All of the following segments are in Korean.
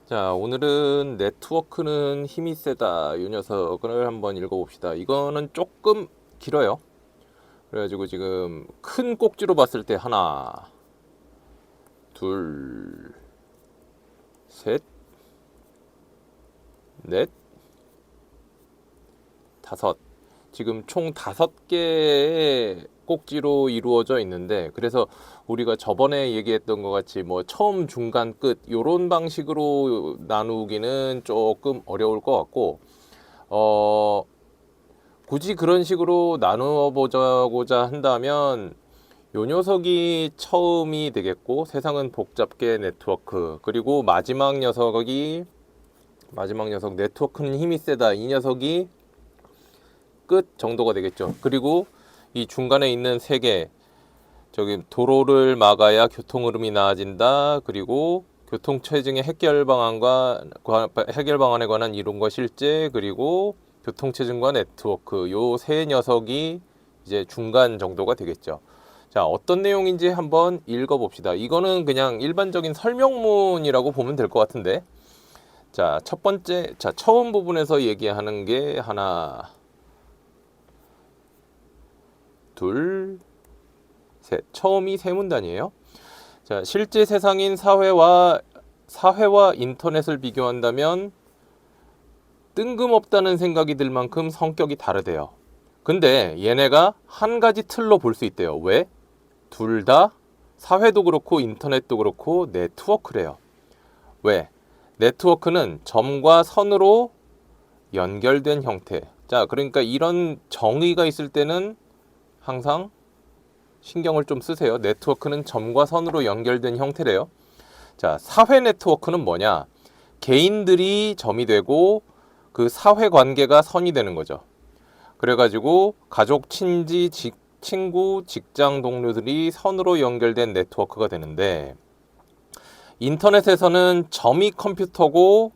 자, 오늘은 네트워크는 힘이 세다. 이 녀석을 한번 읽어봅시다. 이거는 조금 길어요. 그래가지고 지금 큰 꼭지로 봤을 때 하나, 둘, 셋, 넷, 다섯. 지금 총 5개의 꼭지로 이루어져 있는데, 그래서 우리가 저번에 얘기했던 것 같이 뭐 처음, 중간, 끝 요런 방식으로 나누기는 조금 어려울 것 같고, 어, 굳이 그런 식으로 나누어 보자고자 한다면 요 녀석이 처음이 되겠고, 세상은 복잡계 네트워크, 그리고 마지막 녀석 네트워크는 힘이 세다, 이 녀석이 끝 정도가 되겠죠. 그리고 이 중간에 있는 3개, 저기 도로를 막아야 교통 흐름이 나아진다, 그리고 교통 체증의 해결 방안에 관한 이론과 실제, 그리고 교통 체증과 네트워크, 요 세 녀석이 이제 중간 정도가 되겠죠. 자, 어떤 내용인지 한번 읽어봅시다. 이거는 그냥 일반적인 설명문이라고 보면 될 것 같은데. 자, 첫 번째, 자, 처음 부분에서 얘기하는 게 하나, 둘, 셋. 처음이 세 문단이에요. 자, 실제 세상인 사회와 인터넷을 비교한다면 뜬금없다는 생각이 들 만큼 성격이 다르대요. 근데 얘네가 한 가지 틀로 볼 수 있대요. 왜? 둘 다 사회도 그렇고 인터넷도 그렇고 네트워크래요. 왜? 네트워크는 점과 선으로 연결된 형태. 자, 그러니까 이런 정의가 있을 때는 항상 신경을 좀 쓰세요. 네트워크는 점과 선으로 연결된 형태래요. 자, 사회 네트워크는 뭐냐? 개인들이 점이 되고 그 사회 관계가 선이 되는 거죠. 그래가지고 가족, 친구, 직장 동료들이 선으로 연결된 네트워크가 되는데, 인터넷에서는 점이 컴퓨터고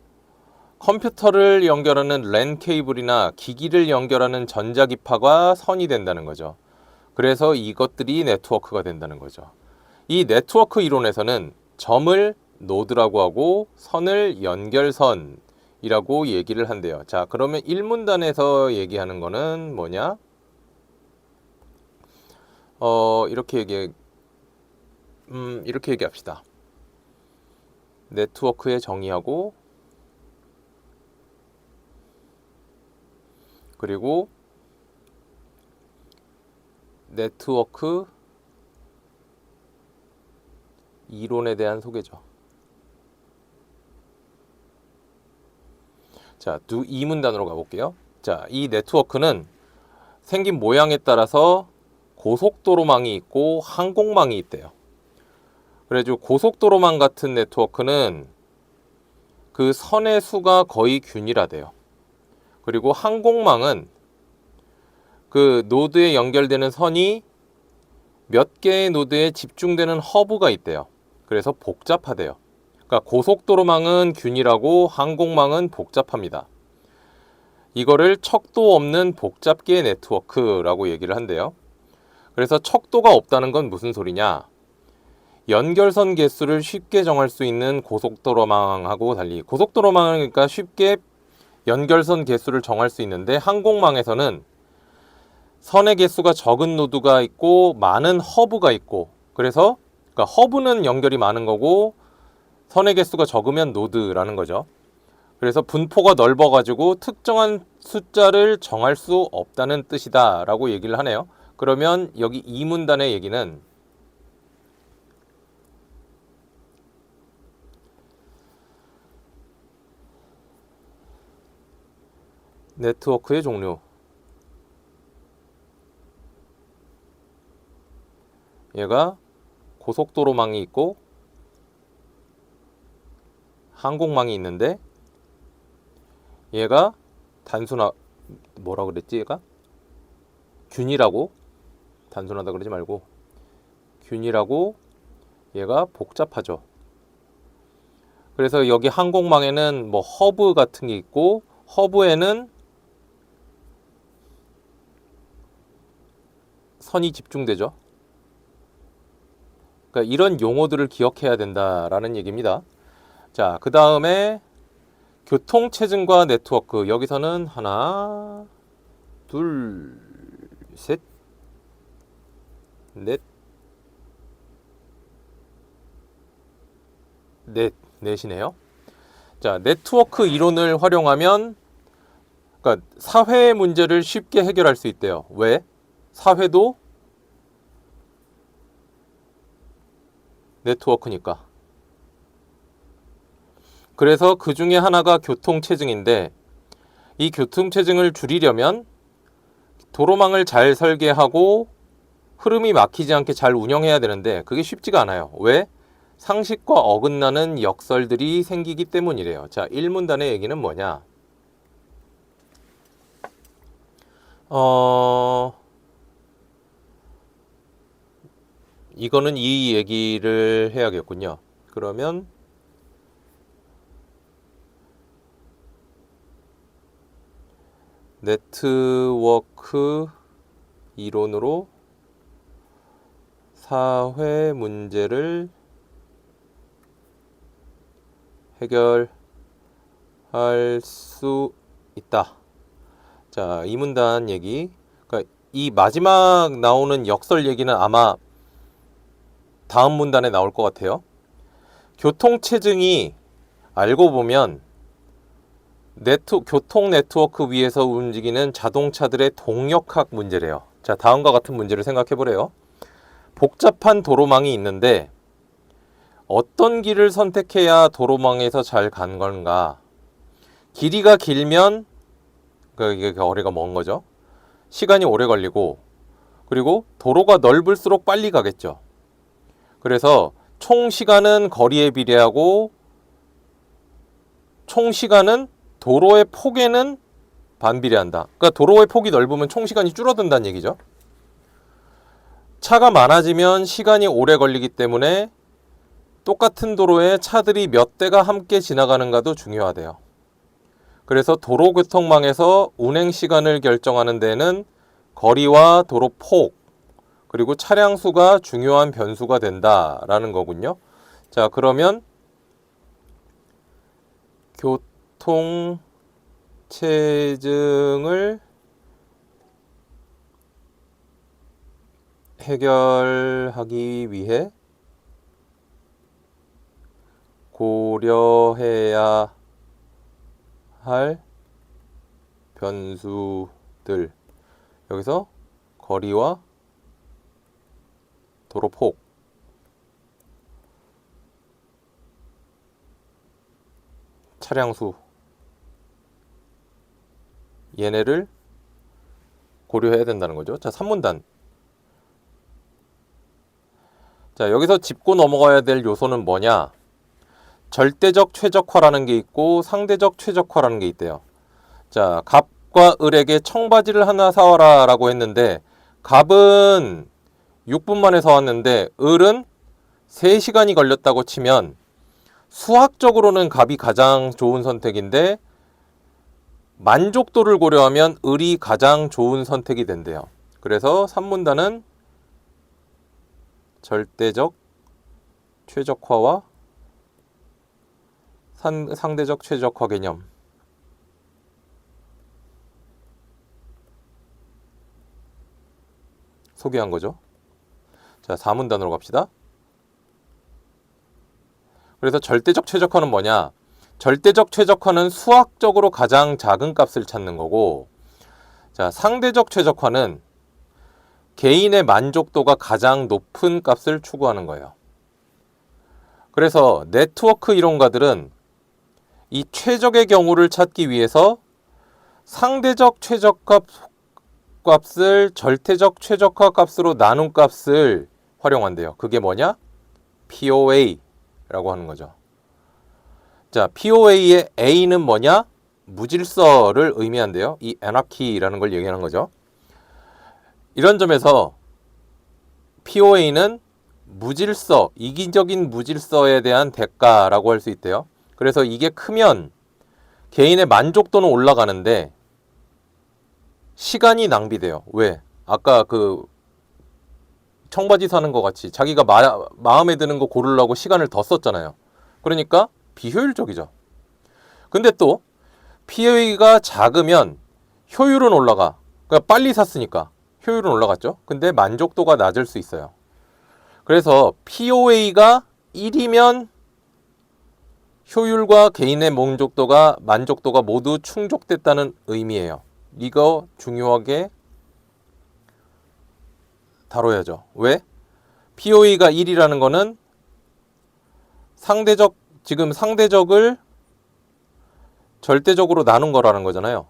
컴퓨터를 연결하는 랜 케이블이나 기기를 연결하는 전자기파가 선이 된다는 거죠. 그래서 이것들이 네트워크가 된다는 거죠. 이 네트워크 이론에서는 점을 노드라고 하고 선을 연결선이라고 얘기를 한대요. 자, 그러면 1문단에서 얘기하는 거는 뭐냐? 이렇게 이렇게 얘기합시다. 네트워크의 정의하고, 그리고 네트워크 이론에 대한 소개죠. 자, 2문단으로 가볼게요. 자, 이 네트워크는 생긴 모양에 따라서 고속도로망이 있고 항공망이 있대요. 그래가지고 고속도로망 같은 네트워크는 그 선의 수가 거의 균일하대요. 그리고 항공망은 그 노드에 연결되는 선이 몇 개의 노드에 집중되는 허브가 있대요. 그래서 복잡하대요. 그러니까 고속도로망은 균일하고 항공망은 복잡합니다. 이거를 척도 없는 복잡계 네트워크라고 얘기를 한대요. 그래서 척도가 없다는 건 무슨 소리냐? 연결선 개수를 쉽게 정할 수 있는 고속도로망하고 달리, 고속도로망은 그러니까 쉽게 연결선 개수를 정할 수 있는데, 항공망에서는 선의 개수가 적은 노드가 있고 많은 허브가 있고, 그래서 그러니까 허브는 연결이 많은 거고 선의 개수가 적으면 노드라는 거죠. 그래서 분포가 넓어가지고 특정한 숫자를 정할 수 없다는 뜻이다 라고 얘기를 하네요. 그러면 여기 이 문단의 얘기는 네트워크의 종류, 얘가 고속도로망이 있고 항공망이 있는데, 얘가 단순하 뭐라 그랬지? 얘가 균일하고, 단순하다 그러지 말고 균일하고, 얘가 복잡하죠. 그래서 여기 항공망에는 뭐 허브 같은 게 있고, 허브에는 선이 집중되죠. 그러니까 이런 용어들을 기억해야 된다라는 얘기입니다. 자, 그 다음에 교통체증과 네트워크. 여기서는 하나, 둘, 셋, 넷, 넷이네요. 자, 네트워크 이론을 활용하면 그러니까 사회 문제를 쉽게 해결할 수 있대요. 왜? 사회도 네트워크니까. 그래서 그 중에 하나가 교통체증인데 이 교통체증을 줄이려면 도로망을 잘 설계하고 흐름이 막히지 않게 잘 운영해야 되는데 그게 쉽지가 않아요. 왜? 상식과 어긋나는 역설들이 생기기 때문이래요. 자, 1문단의 얘기는 뭐냐? 이거는 이 얘기를 해야겠군요. 그러면 네트워크 이론으로 사회 문제를 해결할 수 있다. 자, 이 문단 얘기. 그러니까 이 마지막 나오는 역설 얘기는 아마 다음 문단에 나올 것 같아요. 교통체증이 알고 보면 교통 네트워크 위에서 움직이는 자동차들의 동력학 문제래요. 자, 다음과 같은 문제를 생각해 보래요. 복잡한 도로망이 있는데 어떤 길을 선택해야 도로망에서 잘 간 건가? 길이가 길면 이게 거리가 먼 거죠. 시간이 오래 걸리고 그리고 도로가 넓을수록 빨리 가겠죠. 그래서 총 시간은 거리에 비례하고 총 시간은 도로의 폭에는 반비례한다. 그러니까 도로의 폭이 넓으면 총 시간이 줄어든다는 얘기죠. 차가 많아지면 시간이 오래 걸리기 때문에 똑같은 도로에 차들이 몇 대가 함께 지나가는가도 중요하대요. 그래서 도로교통망에서 운행 시간을 결정하는 데는 거리와 도로 폭 그리고 차량 수가 중요한 변수가 된다라는 거군요. 자, 그러면 교통체증을 해결하기 위해 고려해야 할 변수들. 여기서 거리와 도로폭, 차량수, 얘네를 고려해야 된다는 거죠. 자, 3문단. 자, 여기서 짚고 넘어가야 될 요소는 뭐냐? 절대적 최적화라는 게 있고 상대적 최적화라는 게 있대요. 자, 갑과 을에게 청바지를 하나 사와라 라고 했는데 갑은 6분 만에 사왔는데 을은 3시간이 걸렸다고 치면 수학적으로는 갑이 가장 좋은 선택인데 만족도를 고려하면 을이 가장 좋은 선택이 된대요. 그래서 3문단은 절대적 최적화와 상대적 최적화 개념. 소개한 거죠. 자, 4문단으로 갑시다. 그래서 절대적 최적화는 뭐냐? 절대적 최적화는 수학적으로 가장 작은 값을 찾는 거고, 자, 상대적 최적화는 개인의 만족도가 가장 높은 값을 추구하는 거예요. 그래서 네트워크 이론가들은 이 최적의 경우를 찾기 위해서 상대적 최적화 값을 절대적 최적화 값으로 나눈 값을 활용한대요. 그게 뭐냐? POA라고 하는 거죠. 자, POA의 A는 뭐냐? 무질서를 의미한대요. 이 anarchy라는 걸 얘기하는 거죠. 이런 점에서 POA는 무질서, 이기적인 무질서에 대한 대가라고 할 수 있대요. 그래서 이게 크면 개인의 만족도는 올라가는데 시간이 낭비돼요. 왜? 아까 그 청바지 사는 거 같이 자기가 마음에 드는 거 고르려고 시간을 더 썼잖아요. 그러니까 비효율적이죠. 근데 또 POE가 작으면 효율은 올라가. 그러니까 빨리 샀으니까 효율은 올라갔죠. 근데 만족도가 낮을 수 있어요. 그래서 POA가 1이면 효율과 개인의 만족도가 모두 충족됐다는 의미예요. 이거 중요하게 다뤄야죠. 왜? POE가 1이라는 거는 지금 상대적을 절대적으로 나눈 거라는 거잖아요.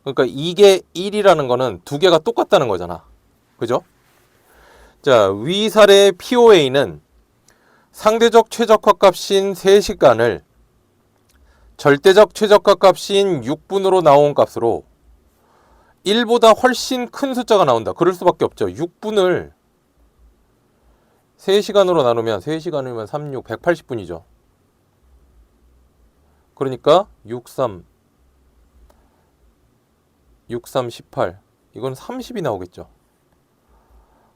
그러니까 이게 1이라는 거는 두 개가 똑같다는 거잖아. 그죠? 자, 위 사례의 POA는 상대적 최적화 값인 3시간을 절대적 최적화 값인 6분으로 나온 값으로 1보다 훨씬 큰 숫자가 나온다. 그럴 수밖에 없죠. 6분을 3시간으로 나누면 3시간이면 3, 6, 180분이죠. 그러니까 6, 3, 18 이건 30이 나오겠죠.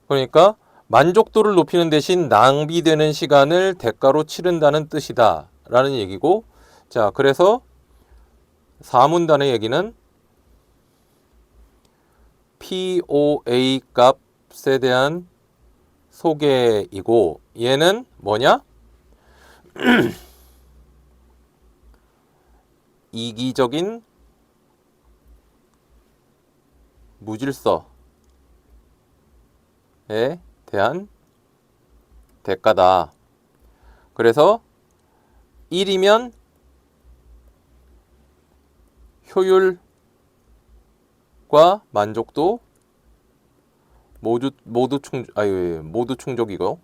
그러니까 만족도를 높이는 대신 낭비되는 시간을 대가로 치른다는 뜻이다 라는 얘기고, 자, 그래서 4문단의 얘기는 POA 값에 대한 소개이고, 얘는 뭐냐? 이기적인 무질서에 대한 대가다. 그래서 1이면 효율과 만족도 모두 충족이고,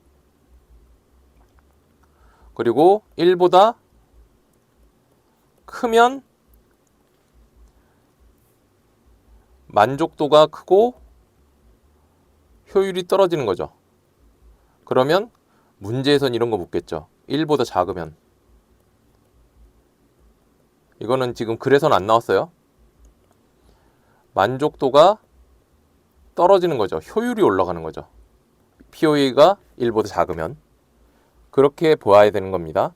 그리고 1보다 크면 만족도가 크고 효율이 떨어지는 거죠. 그러면 문제에선 이런 거 묻겠죠. 1보다 작으면. 이거는 지금 글에선 안 나왔어요. 만족도가 떨어지는 거죠. 효율이 올라가는 거죠. POE가 1보다 작으면. 그렇게 보아야 되는 겁니다.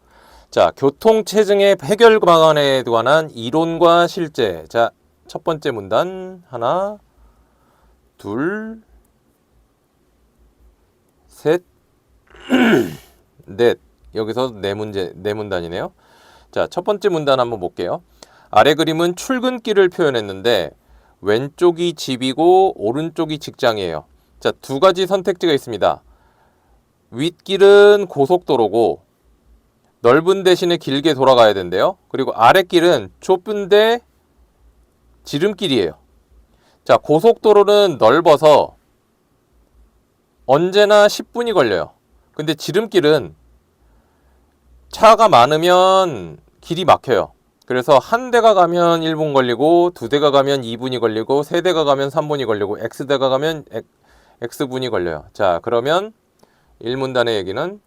자, 교통체증의 해결 방안에 관한 이론과 실제. 자, 첫 번째 문단 하나, 둘, 셋, 넷. 여기서 네 문단이네요. 자, 첫 번째 문단 한번 볼게요. 아래 그림은 출근길을 표현했는데 왼쪽이 집이고 오른쪽이 직장이에요. 자, 두 가지 선택지가 있습니다. 윗길은 고속도로고 넓은 대신에 길게 돌아가야 된대요. 그리고 아랫길은 좁은데 지름길이에요. 자, 고속도로는 넓어서 언제나 10분이 걸려요. 근데 지름길은 차가 많으면 길이 막혀요. 그래서 한 대가 가면 1분 걸리고, 두 대가 가면 2분이 걸리고, 세 대가 가면 3분이 걸리고, X대가 가면 X분이 걸려요. 자, 그러면 1문단의 얘기는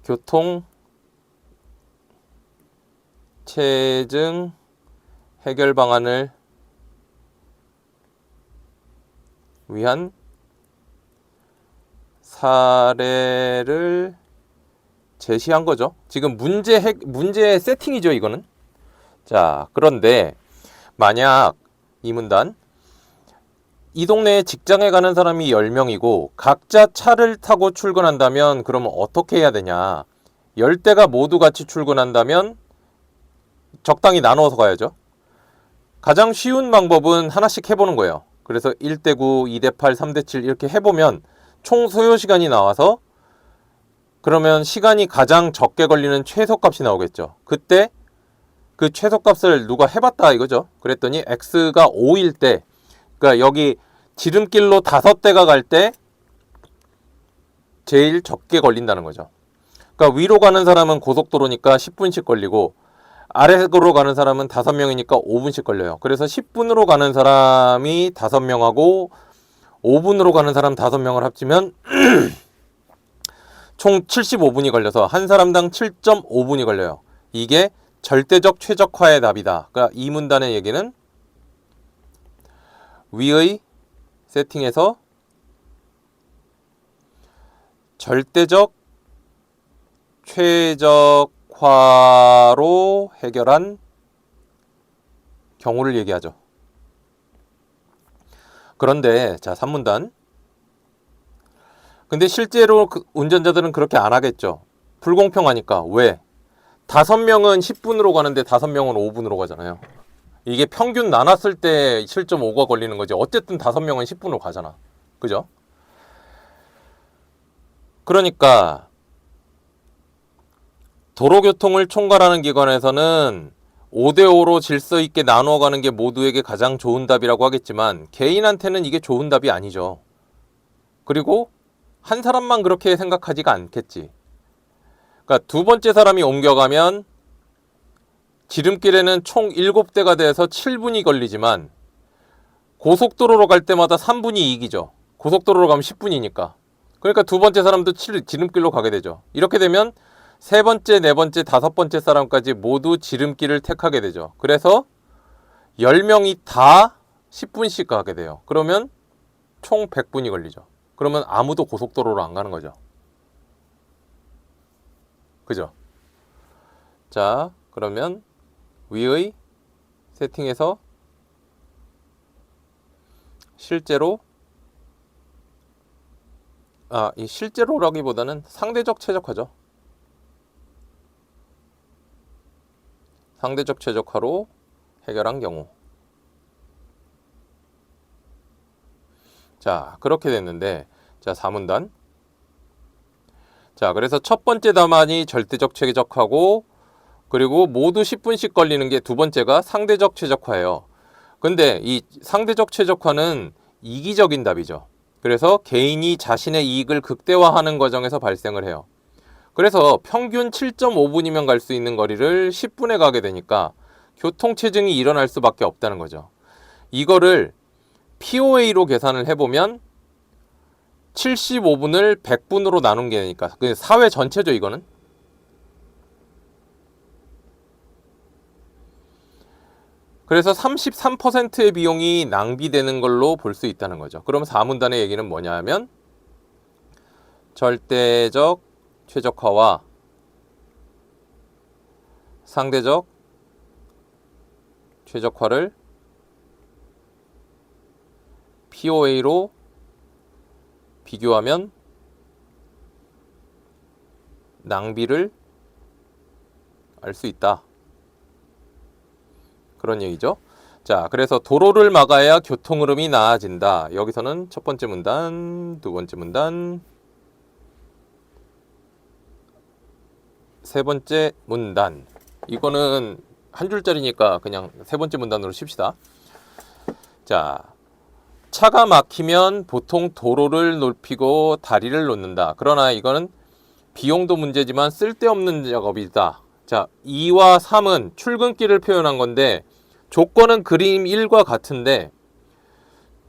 교통 체증 해결 방안을 위한 사례를 제시한 거죠. 지금 문제 세팅이죠, 이거는. 자, 그런데 만약 이 문단 이 동네에 직장에 가는 사람이 10명이고 각자 차를 타고 출근한다면 그러면 어떻게 해야 되냐? 10대가 모두 같이 출근한다면 적당히 나눠서 가야죠. 가장 쉬운 방법은 하나씩 해보는 거예요. 그래서 1대9, 2대8, 3대7 이렇게 해보면 총 소요 시간이 나와서 그러면 시간이 가장 적게 걸리는 최소값이 나오겠죠. 그때 그 최소값을 누가 해봤다 이거죠. 그랬더니 X가 5일 때, 그러니까 여기 지름길로 5대가 갈 때 제일 적게 걸린다는 거죠. 그러니까 위로 가는 사람은 고속도로니까 10분씩 걸리고 아래로 가는 사람은 5명이니까 5분씩 걸려요. 그래서 10분으로 가는 사람이 5명하고 5분으로 가는 사람 5명을 합치면 총 75분이 걸려서 한 사람당 7.5분이 걸려요. 이게 절대적 최적화의 답이다. 그러니까 이 문단의 얘기는 위의 세팅에서 절대적 최적화로 해결한 경우를 얘기하죠. 그런데 자, 3문단. 근데 실제로 운전자들은 그렇게 안 하겠죠. 불공평하니까. 왜? 5명은 10분으로 가는데 5명은 5분으로 가잖아요. 이게 평균 나눴을 때 7.5가 걸리는 거지. 어쨌든 5명은 10분으로 가잖아. 그죠? 그러니까 도로교통을 총괄하는 기관에서는 5대5로 질서 있게 나누어 가는 게 모두에게 가장 좋은 답이라고 하겠지만 개인한테는 이게 좋은 답이 아니죠. 그리고 한 사람만 그렇게 생각하지가 않겠지. 그러니까 두 번째 사람이 옮겨가면 지름길에는 총 7대가 돼서 7분이 걸리지만 고속도로로 갈 때마다 3분이 이익이죠. 고속도로로 가면 10분이니까. 그러니까 두 번째 사람도 지름길로 가게 되죠. 이렇게 되면 세 번째, 네 번째, 다섯 번째 사람까지 모두 지름길을 택하게 되죠. 그래서 10명이 다 10분씩 가게 돼요. 그러면 총 100분이 걸리죠. 그러면 아무도 고속도로로 안 가는 거죠. 그죠? 자, 그러면 위의 세팅에서 실제로 이 실제로라기보다는 상대적 최적화죠. 상대적 최적화로 해결한 경우. 자, 그렇게 됐는데, 자, 4문단. 자, 그래서 첫 번째 답안이 절대적 최적화고, 그리고 모두 10분씩 걸리는 게 두 번째가 상대적 최적화예요. 근데 이 상대적 최적화는 이기적인 답이죠. 그래서 개인이 자신의 이익을 극대화하는 과정에서 발생을 해요. 그래서 평균 7.5분이면 갈 수 있는 거리를 10분에 가게 되니까 교통체증이 일어날 수밖에 없다는 거죠. 이거를 POA로 계산을 해보면 75분을 100분으로 나눈 게 되니까 사회 전체죠, 이거는. 그래서 33%의 비용이 낭비되는 걸로 볼 수 있다는 거죠. 그럼 4문단의 얘기는 뭐냐 하면 절대적 최적화와 상대적 최적화를 POA로 비교하면 낭비를 알 수 있다. 그런 얘기죠. 자, 그래서 도로를 막아야 교통 흐름이 나아진다. 여기서는 첫 번째 문단, 두 번째 문단, 세 번째 문단. 이거는 한 줄짜리니까 그냥 세 번째 문단으로 칩시다. 자, 차가 막히면 보통 도로를 넓히고 다리를 놓는다. 그러나 이거는 비용도 문제지만 쓸데없는 작업이다. 자, 2와 3은 출근길을 표현한 건데 조건은 그림 1과 같은데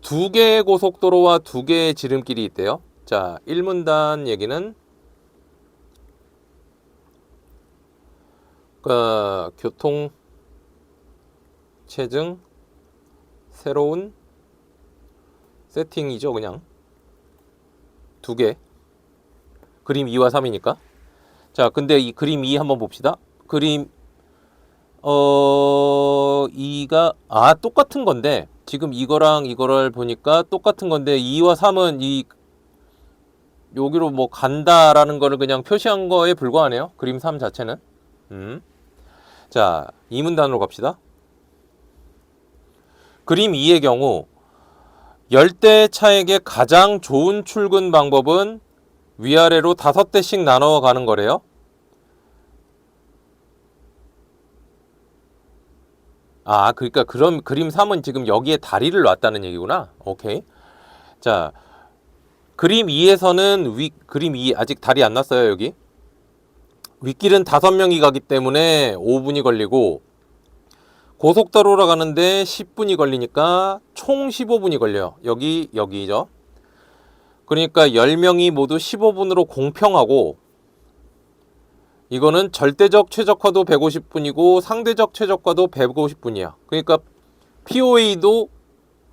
두 개의 고속도로와 두 개의 지름길이 있대요. 자, 1문단 얘기는 교통 체증 새로운 세팅이죠. 그냥 두 개. 그림 2와 3이니까. 자, 근데 이 그림 2 한번 봅시다. 그림 2가 똑같은 건데 지금 이거랑 이거를 보니까 똑같은 건데 2와 3은 여기로 뭐 간다라는 거를 그냥 표시한 거에 불과하네요. 그림 3 자체는. 자, 2문단으로 갑시다. 그림 2의 경우 열대의 차에게 가장 좋은 출근 방법은 위아래로 5대씩 나눠 가는 거래요. 그러니까 그럼 그림 3은 지금 여기에 다리를 놨다는 얘기구나. 오케이. 자, 그림 2에서는 그림 2 아직 다리 안 놨어요, 여기. 윗길은 5명이 가기 때문에 5분이 걸리고 고속도로로 가는데 10분이 걸리니까 총 15분이 걸려요. 여기죠. 그러니까 10명이 모두 15분으로 공평하고 이거는 절대적 최적화도 150분이고 상대적 최적화도 150분이야. 그러니까 POA도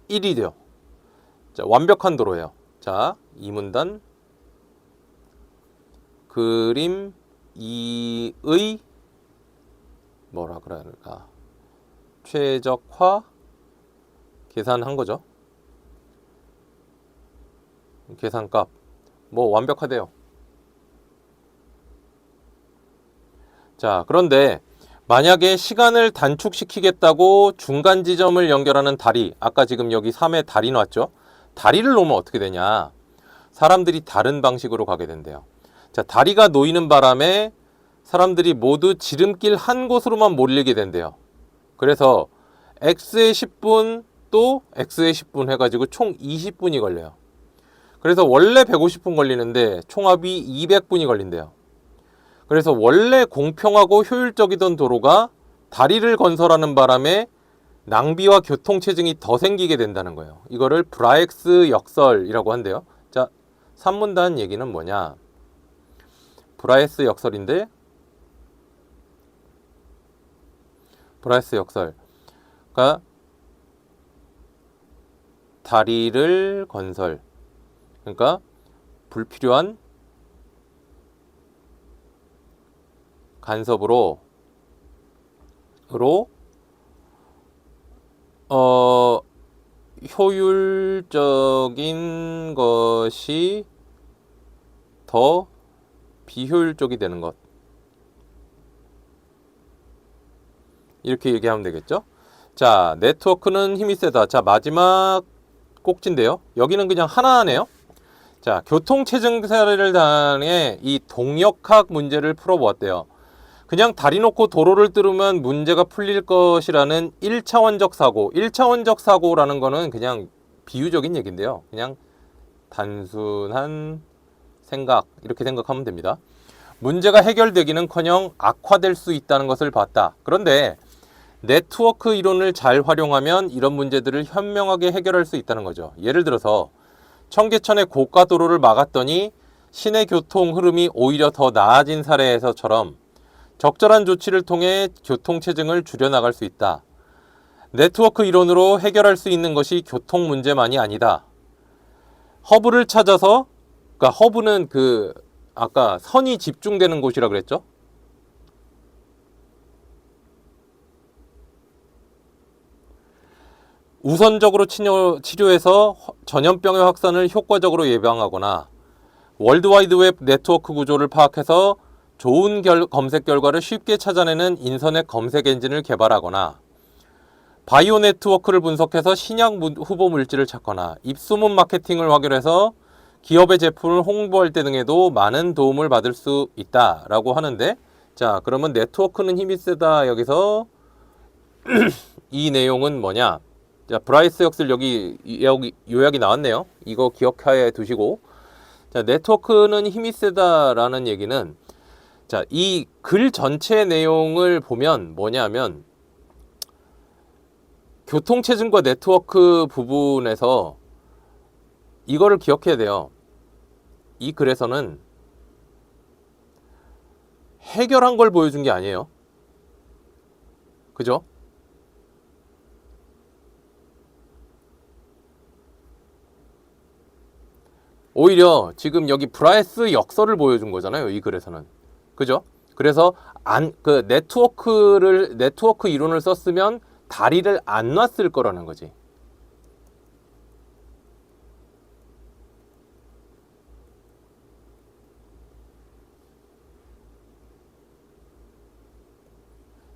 1이 돼요. 자, 완벽한 도로예요. 자, 2문단 그림 이의 뭐라 그럴까? 최적화 계산한 거죠. 계산값 뭐 완벽하대요. 자, 그런데 만약에 시간을 단축시키겠다고 중간 지점을 연결하는 다리, 아까 지금 여기 3에 다리 놨죠? 다리를 놓으면 어떻게 되냐? 사람들이 다른 방식으로 가게 된대요. 자, 다리가 놓이는 바람에 사람들이 모두 지름길 한 곳으로만 몰리게 된대요. 그래서 X의 10분 또 X의 10분 해가지고 총 20분이 걸려요. 그래서 원래 150분 걸리는데 총합이 200분이 걸린대요. 그래서 원래 공평하고 효율적이던 도로가 다리를 건설하는 바람에 낭비와 교통체증이 더 생기게 된다는 거예요. 이거를 브라엑스 역설이라고 한대요. 자, 산문단 얘기는 뭐냐? 브라이스 역설인데, 브라이스 역설. 그러니까 다리를 건설. 그러니까 불필요한 간섭으로 효율적인 것이 더 비효율적이 되는 것. 이렇게 얘기하면 되겠죠. 자, 네트워크는 힘이 세다. 자, 마지막 꼭지인데요. 여기는 그냥 하나네요. 자, 교통체증 사례를 당해 이 동역학 문제를 풀어보았대요. 그냥 다리 놓고 도로를 뚫으면 문제가 풀릴 것이라는 1차원적 사고. 1차원적 사고라는 거는 그냥 비유적인 얘기인데요. 그냥 단순한 생각, 이렇게 생각하면 됩니다. 문제가 해결되기는커녕 악화될 수 있다는 것을 봤다. 그런데 네트워크 이론을 잘 활용하면 이런 문제들을 현명하게 해결할 수 있다는 거죠. 예를 들어서 청계천의 고가 도로를 막았더니 시내 교통 흐름이 오히려 더 나아진 사례에서처럼 적절한 조치를 통해 교통체증을 줄여나갈 수 있다. 네트워크 이론으로 해결할 수 있는 것이 교통 문제만이 아니다. 허브를 찾아서, 그러니까 허브는 아까 선이 집중되는 곳이라 그랬죠? 우선적으로 치료해서 전염병의 확산을 효과적으로 예방하거나 월드와이드웹 네트워크 구조를 파악해서 좋은 검색 결과를 쉽게 찾아내는 인터넷 검색 엔진을 개발하거나 바이오 네트워크를 분석해서 신약 후보 물질을 찾거나 입소문 마케팅을 활용해서 기업의 제품을 홍보할 때 등에도 많은 도움을 받을 수 있다라고 하는데, 자, 그러면 네트워크는 힘이 세다. 여기서 이 내용은 뭐냐? 자, 브라이스 역설 여기 요약이 나왔네요. 이거 기억하에 두시고, 자, 네트워크는 힘이 세다라는 얘기는, 자, 이 글 전체 내용을 보면 뭐냐면 교통체증과 네트워크 부분에서 이거를 기억해야 돼요. 이 글에서는 해결한 걸 보여준 게 아니에요. 그죠? 오히려 지금 여기 브라이스 역설을 보여준 거잖아요. 이 글에서는. 그죠? 그래서 네트워크 이론을 썼으면 다리를 안 놨을 거라는 거지.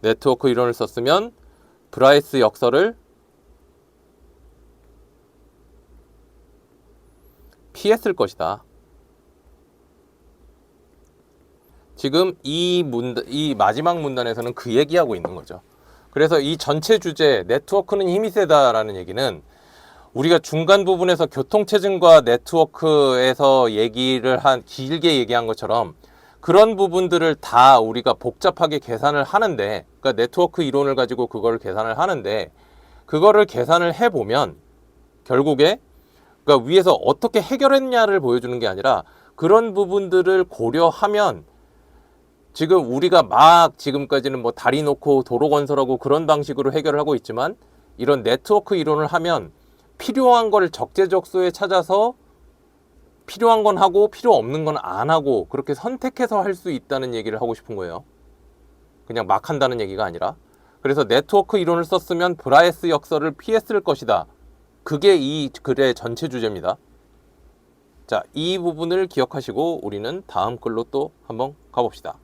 네트워크 이론을 썼으면 브라이스 역설을 피했을 것이다. 지금 이 마지막 문단에서는 그 얘기하고 있는 거죠. 그래서 이 전체 주제 네트워크는 힘이 세다라는 얘기는 우리가 중간 부분에서 교통체증과 네트워크에서 길게 얘기한 것처럼 그런 부분들을 다 우리가 복잡하게 계산을 하는데, 그러니까 네트워크 이론을 가지고 그걸 계산을 하는데, 그거를 계산을 해보면 결국에 그러니까 위에서 어떻게 해결했냐를 보여주는 게 아니라 그런 부분들을 고려하면 지금 우리가 지금까지는 뭐 다리 놓고 도로 건설하고 그런 방식으로 해결을 하고 있지만 이런 네트워크 이론을 하면 필요한 걸 적재적소에 찾아서 필요한 건 하고 필요 없는 건 안 하고 그렇게 선택해서 할 수 있다는 얘기를 하고 싶은 거예요. 그냥 막 한다는 얘기가 아니라. 그래서 네트워크 이론을 썼으면 브라이스 역설을 피했을 것이다. 그게 이 글의 전체 주제입니다. 자, 이 부분을 기억하시고 우리는 다음 글로 또 한번 가봅시다.